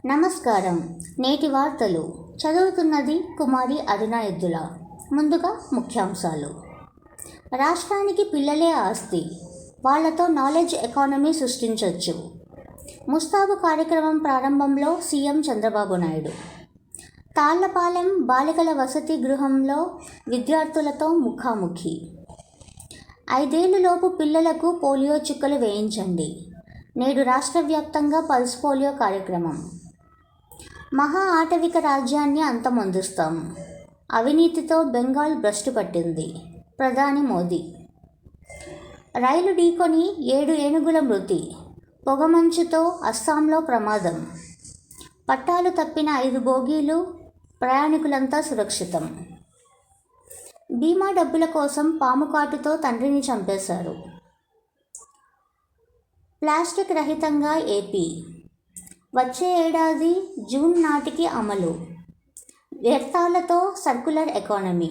నమస్కారం. నేటి వార్తలు చదువుతున్నది కుమారి అరుణ ఎద్దుల. ముందుగా ముఖ్యాంశాలు. రాష్ట్రానికి పిల్లలే ఆస్తి, వాళ్లతో నాలెడ్జ్ ఎకానమీ సృష్టించొచ్చు. ముస్తాబు కార్యక్రమం ప్రారంభంలో సీఎం చంద్రబాబు నాయుడు. తాళ్లపాలెం బాలికల వసతి గృహంలో విద్యార్థులతో ముఖాముఖి. 5 ఏళ్లలోపు పిల్లలకు పోలియో చుక్కలు వేయించండి. నేడు రాష్ట్ర వ్యాప్తంగా పల్స్ పోలియో కార్యక్రమం. మహా ఆటవిక రాజ్యాన్ని అంతమొందిస్తాం. అవినీతితో బెంగాల్ భ్రష్టు పట్టింది. ప్రధాని మోదీ. రైలు ఢీకొని 7 ఏనుగుల మృతి. పొగమంచుతో అస్సాంలో ప్రమాదం. పట్టాలు తప్పిన 5 బోగీలు. ప్రయాణికులంతా సురక్షితం. బీమా డబ్బుల కోసం పాము కాటుతో తండ్రిని చంపేశారు. ప్లాస్టిక్ రహితంగా ఏపీ. వచ్చే ఏడాది జూన్ నాటికి అమలు. వ్యర్థాలతో సర్కులర్ ఎకానమీ.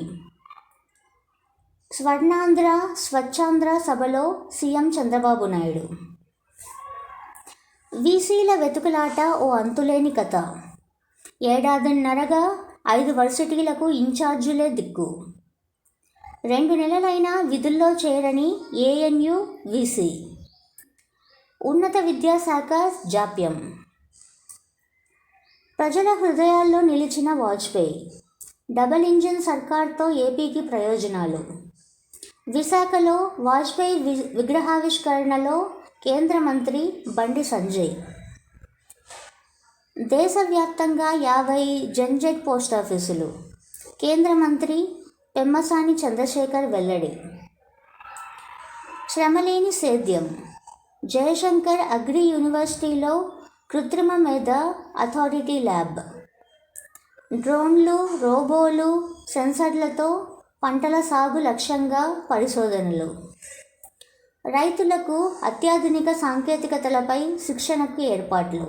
స్వర్ణాంధ్ర స్వచ్ఛాంధ్ర సభలో సీఎం చంద్రబాబు నాయుడు. వీసీల వెతుకులాట ఓ అంతులేని కథ. ఏడాదిన్నరగా 5 వర్సిటీలకు ఇన్ఛార్జీలే దిక్కు. 2 నెలలైనా విధుల్లో చేరని ఏఎన్యూ వీసీ. ఉన్నత విద్యాశాఖ జాప్యం. ప్రజల హృదయాల్లో నిలిచిన వాజ్పేయి. డబుల్ ఇంజిన్ సర్కార్తో ఏపీకి ప్రయోజనాలు. విశాఖలో వాజ్పేయి విగ్రహావిష్కరణలో కేంద్ర మంత్రి బండి సంజయ్. దేశవ్యాప్తంగా 50 జన్జెట్ పోస్టాఫీసులు. కేంద్ర మంత్రి పెమ్మసాని చంద్రశేఖర్ వెల్లడి. శ్రమలేని సేద్యం. జయశంకర్ అగ్రి యూనివర్సిటీలో కృత్రిమ మేధ అథారిటీ ల్యాబ్. డ్రోన్లు, రోబోలు, సెన్సర్లతో పంటల సాగు లక్ష్యంగా పరిశోధనలు. రైతులకు అత్యాధునిక సాంకేతికతలపై శిక్షణకు ఏర్పాట్లు.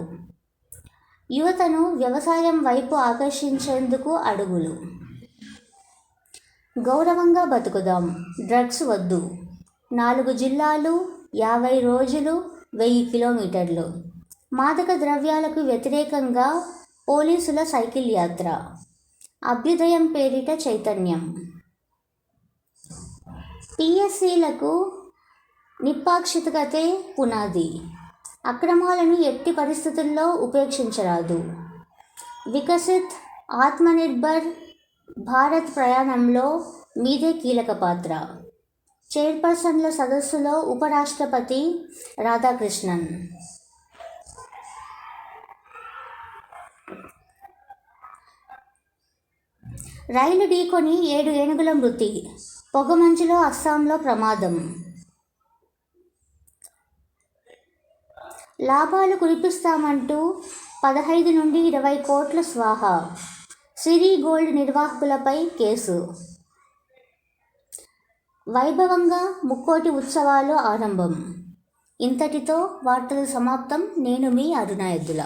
యువతను వ్యవసాయం వైపు ఆకర్షించేందుకు అడుగులు. గౌరవంగా బతుకుదాం, డ్రగ్స్ వద్దు. 4 జిల్లాలు, 50 రోజులు, 1000 కిలోమీటర్లు. మాదక ద్రవ్యాలకు వ్యతిరేకంగా పోలీసుల సైకిల్ యాత్ర. అభ్యుదయం పేరిట చైతన్యం. పిఎస్సీలకు నిష్పాక్షికతే పునాది. అక్రమాలను ఎట్టి పరిస్థితుల్లో ఉపేక్షించరాదు. వికసిత్ ఆత్మనిర్భర్ భారత్ ప్రయాణంలో మీదే కీలక పాత్ర. చైర్పర్సన్ల సదస్సులో ఉపరాష్ట్రపతి రాధాకృష్ణన్. రైలు ఢీకొని 7 ఏనుగుల మృతి. పొగమంచులో అస్సాంలో ప్రమాదం. లాభాలు కురిపిస్తామంటూ 15 నుండి 20 కోట్ల స్వాహా. సిరి గోల్డ్ నిర్వాహకులపై కేసు. వైభవంగా ముక్కోటి ఉత్సవాలు ఆరంభం. ఇంతటితో వార్తలు సమాప్తం. నేను మీ అరుణ ఎద్దుల.